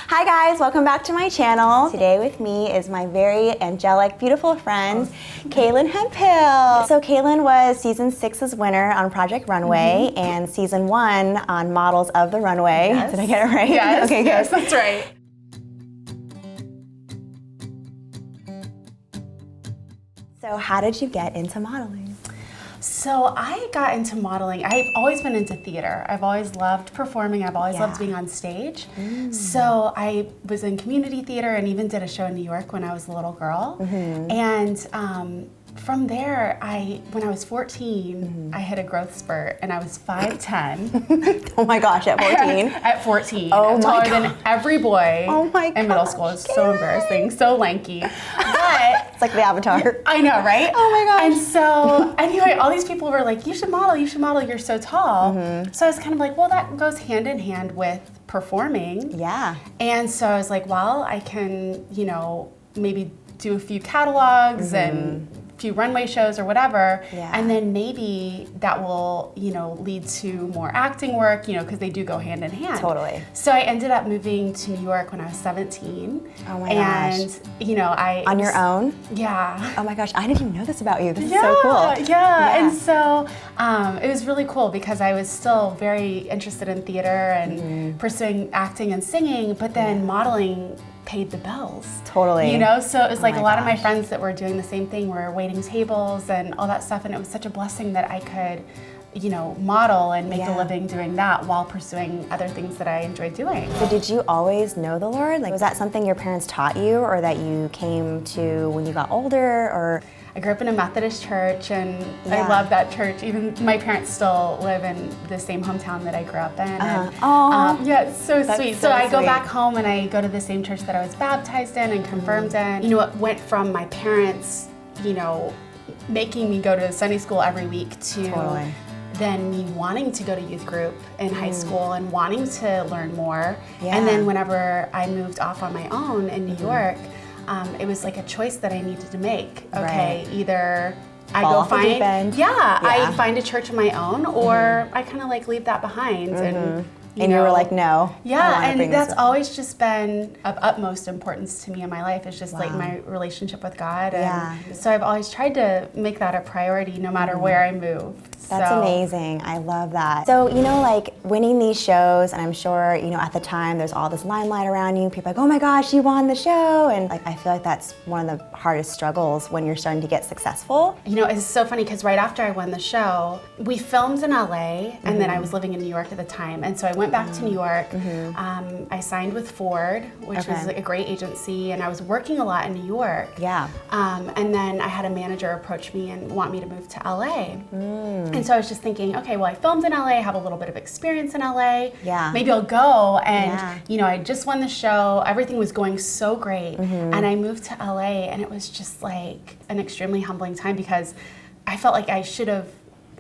Hi guys, welcome back to my channel. Today with me is my very angelic, beautiful friend, Kalyn Hemphill. So Kalyn was season 6's winner on Project Runway and season 1 on Models of the Runway. Yes. Did I get it right? Yes, Okay, good. yes, that's right. So how did you get into modeling? So I got into modeling. I've always been into theater. I've always loved performing. I've always loved being on stage. So I was in community theater and even did a show in New York when I was a little girl. And from there, when I was 14, I hit a growth spurt and I was 5'10". Oh my gosh, at 14? At 14. Oh my taller God. than every boy in middle school. It's so embarrassing, so lanky. But It's like the Avatar. I know, right? Oh my gosh. And so, anyway, all these people were like, you should model, you're so tall. So I was kind of like, well, that goes hand in hand with performing. Yeah. And so I was like, well, I can, maybe do a few catalogs and a few runway shows or whatever. Yeah. And then maybe that will, lead to more acting work, because they do go hand in hand. Totally. So I ended up moving to New York when I was 17. Oh my gosh. And, I... On your own? Yeah. Oh my gosh, I didn't even know this about you. This is so cool. Yeah. And so it was really cool because I was still very interested in theater and pursuing acting and singing, but then modeling paid the bills. Totally. So it was like my a lot of my gosh. friends that were doing the same thing were waiting tables and all that stuff, and it was such a blessing that I could model and make a living doing that while pursuing other things that I enjoyed doing. So did you always know the Lord? Like, was that something your parents taught you or that you came to when you got older, or? I grew up in a Methodist church and I love that church. Even my parents still live in the same hometown that I grew up in. And, yeah, it's so sweet. So I go back home and I go to the same church that I was baptized in and confirmed in. It went from my parents, making me go to Sunday school every week to then me wanting to go to youth group in high school and wanting to learn more. And then whenever I moved off on my own in New York, it was like a choice that I needed to make. Okay, either I Fall go off the deep find, end. I find a church of my own, or I kind of like leave that behind. And you were like, no. Yeah, and that's always just been of utmost importance to me in my life. It's just like my relationship with God. And so I've always tried to make that a priority no matter where I move. That's amazing. I love that. So, like winning these shows, and I'm sure, at the time there's all this limelight around you. People are like, oh my gosh, you won the show. And like, I feel like that's one of the hardest struggles when you're starting to get successful. It's so funny because right after I won the show, we filmed in LA, and then I was living in New York at the time. And so I went back to New York. I signed with Ford, which was like a great agency, and I was working a lot in New York. Yeah. And then I had a manager approach me and want me to move to LA. And so I was just thinking, okay, well, I filmed in LA, I have a little bit of experience in LA. Yeah. Maybe I'll go. And, I just won the show. Everything was going so great. And I moved to LA, and it was just like an extremely humbling time because I felt like I should have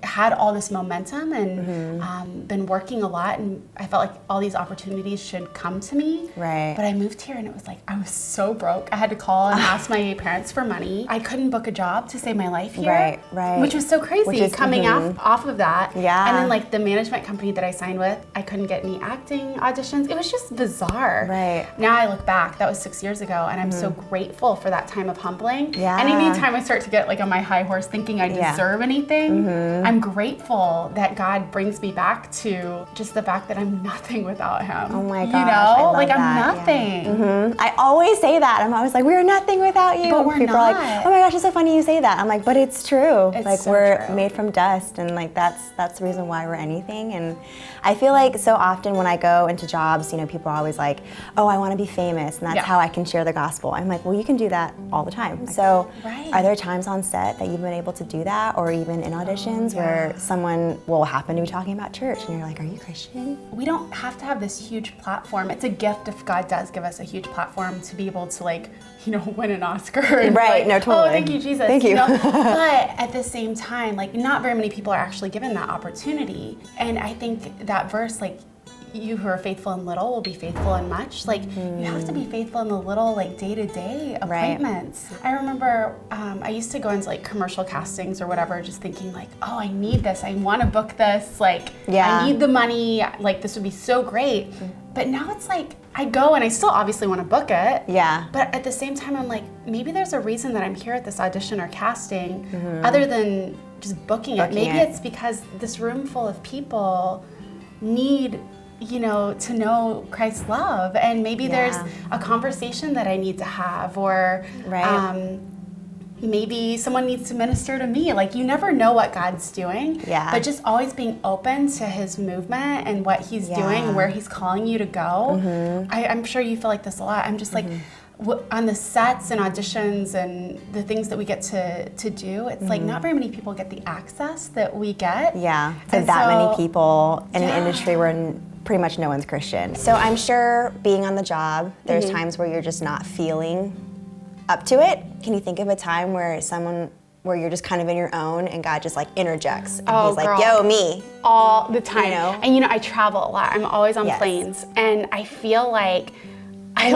had all this momentum and been working a lot, and I felt like all these opportunities should come to me. Right. But I moved here and it was like I was so broke. I had to call and ask my parents for money. I couldn't book a job to save my life here. Right. Which was so crazy coming off of that. Yeah. And then like the management company that I signed with, I couldn't get any acting auditions. It was just bizarre. Right. Now I look back, that was 6 years ago, and I'm so grateful for that time of humbling. Yeah. And anytime I start to get like on my high horse thinking I deserve anything, I'm grateful that God brings me back to just the fact that I'm nothing without Him. Oh my gosh, I love like that. I'm nothing. I always say that. I'm always like, we're nothing without you. But we're People not. are like, oh my gosh, it's so funny you say that. I'm like, but it's true. It's like so we're true. made from dust, and like that's the reason why we're anything. And I feel like so often when I go into jobs, people are always like, oh, I want to be famous, and that's how I can share the gospel. I'm like, well, you can do that all the time. So are there times on set that you've been able to do that, or even in auditions where someone will happen to be talking about church and you're like, are you Christian? We don't have to have this huge platform. It's a gift if God does give us a huge platform to be able to like, win an Oscar. And right, like, no, totally. Oh, thank you, Jesus. Thank you. But at the same time, like not very many people are actually given that opportunity. And I think that verse, like, you who are faithful in little will be faithful in much. Like, you have to be faithful in the little, like, day-to-day appointments. Right. I remember I used to go into, like, commercial castings or whatever, just thinking, like, oh, I need this. I want to book this. Like, I need the money. Like, this would be so great. But now it's like, I go and I still obviously want to book it. Yeah. But at the same time, I'm like, maybe there's a reason that I'm here at this audition or casting other than just booking it. Maybe it's because this room full of people need, you know, to know Christ's love. And maybe there's a conversation that I need to have, or maybe someone needs to minister to me. Like, you never know what God's doing. Yeah. But just always being open to his movement and what he's doing, where he's calling you to go. I'm sure you feel like this a lot. I'm just like, on the sets and auditions and the things that we get to do, it's like not very many people get the access that we get. Yeah, to that many people in an industry where pretty much no one's Christian. So I'm sure being on the job, there's times where you're just not feeling up to it. Can you think of a time where you're just kind of in your own and God just like interjects and he's like, yo, me. All the time. You know? And I travel a lot. I'm always on planes, and I feel like I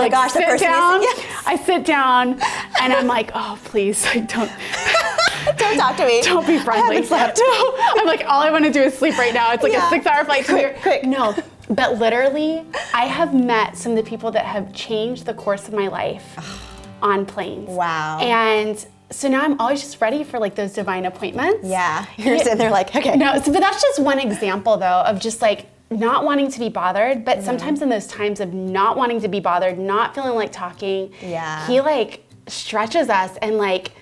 sit down and I'm like, oh, please, like, don't talk to me. Don't be friendly. I haven't slept. I'm like, all I want to do is sleep right now. It's like a 6-hour flight. Quick. No, but literally, I have met some of the people that have changed the course of my life on planes. Wow. And so now I'm always just ready for like those divine appointments. Yeah. You're sitting there like, okay. No, but that's just one example though of just like not wanting to be bothered, but sometimes in those times of not wanting to be bothered, not feeling like talking, he like stretches us and like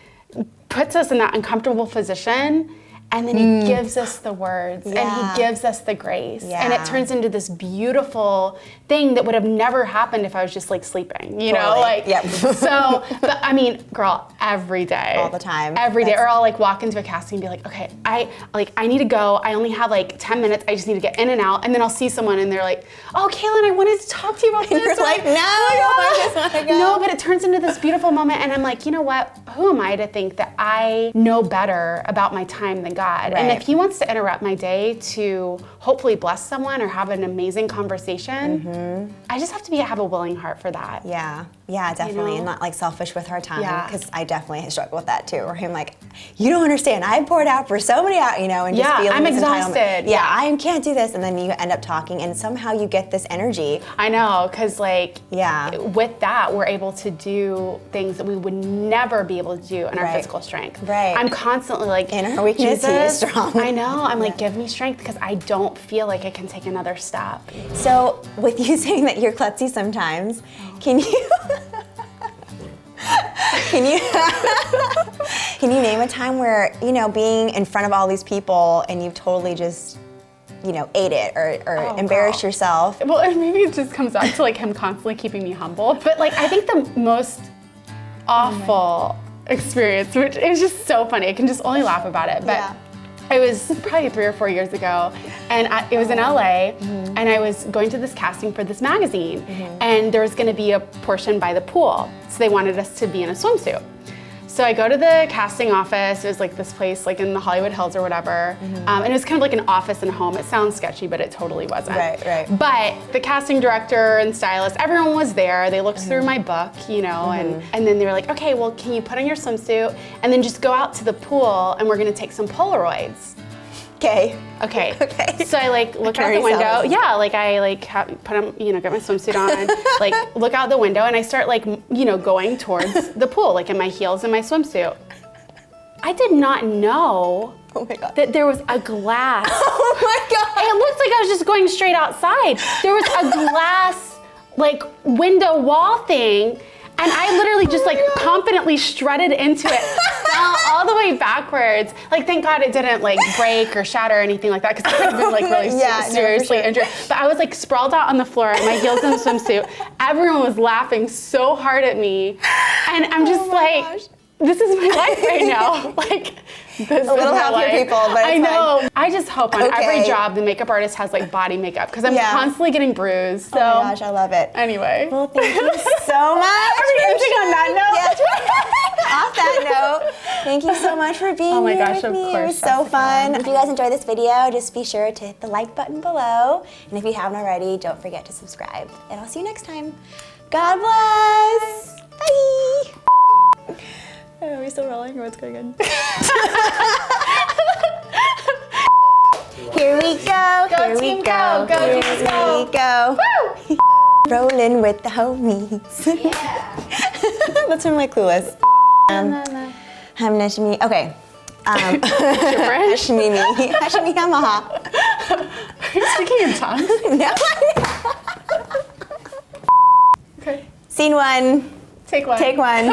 puts us in that uncomfortable position, and then he gives us the words and he gives us the grace, and it turns into this beautiful thing that would have never happened if I was just like sleeping, you know, like, so, but I mean, girl, every day. All the time. Every day. Or I'll like walk into a casting and be like, okay, I need to go. I only have like 10 minutes. I just need to get in and out. And then I'll see someone and they're like, oh, Kalyn, I wanted to talk to you about this. And you're like, no, I just want to go. No, but it turns into this beautiful moment. And I'm like, you know what? Who am I to think that I know better about my time than God? Right. And if he wants to interrupt my day to hopefully bless someone or have an amazing conversation, I just have to have a willing heart for that. Yeah, definitely. And not like selfish with our time, because I definitely struggle with that too. Where I'm like, you don't understand. I poured out for so many hours, and just feeling I'm this exhausted. Yeah, I can't do this. And then you end up talking and somehow you get this energy. I know, because like, with that, we're able to do things that we would never be able to do in our physical strength. Right. I'm constantly like, in our weakness, he is strong. I know. I'm like, give me strength, because I don't feel like I can take another step. So with you saying that you're klutzy sometimes, can you can you name a time where, being in front of all these people and you've totally just, ate it or embarrassed yourself? Well, and maybe it just comes back to like him constantly keeping me humble. But like, I think the most awful experience, which is just so funny, I can just only laugh about it, but it was probably 3 or 4 years ago, and it was in LA, and I was going to this casting for this magazine, and there was going to be a portion by the pool, so they wanted us to be in a swimsuit. So I go to the casting office. It was like this place like in the Hollywood Hills or whatever, and it was kind of like an office and a home. It sounds sketchy, but it totally wasn't. Right. But the casting director and stylist, everyone was there. They looked through my book, and then they were like, okay, well, can you put on your swimsuit and then just go out to the pool and we're gonna take some Polaroids. Okay. So I like look out the window. Yeah, like I like put on, get my swimsuit on, like look out the window, and I start like, going towards the pool, like in my heels and my swimsuit. I did not know that there was a glass. Oh my God. It looked like I was just going straight outside. There was a glass like window wall thing. And I literally just like confidently strutted into it, fell all the way backwards. Like, thank God it didn't like break or shatter or anything like that, because I could have been like really seriously injured. But I was like sprawled out on the floor in my heels and swimsuit. Everyone was laughing so hard at me. And I'm just this is my life right now. Like, this is a little healthier people, but it's I know. Fine. I just hope on every job the makeup artist has like body makeup, because I'm constantly getting bruised. So. Oh my gosh, I love it. Anyway. Well, thank you so much. Are we ending on that note? Off that note, thank you so much for being here with me. It was so fun. If you guys enjoyed this video, just be sure to hit the like button below. And if you haven't already, don't forget to subscribe. And I'll see you next time. God bless. Bye. Are we still rolling or what's going on? Here we go. Go Here team we go. go. Go Here team we go. go. Rolling with the homies. Yeah. That's from my Clueless. Hamnashmi. Okay. Hashmimi. Hashmi Hamaha. Are you speaking in tongues? No. Okay. Scene 1. Take one. Take 1.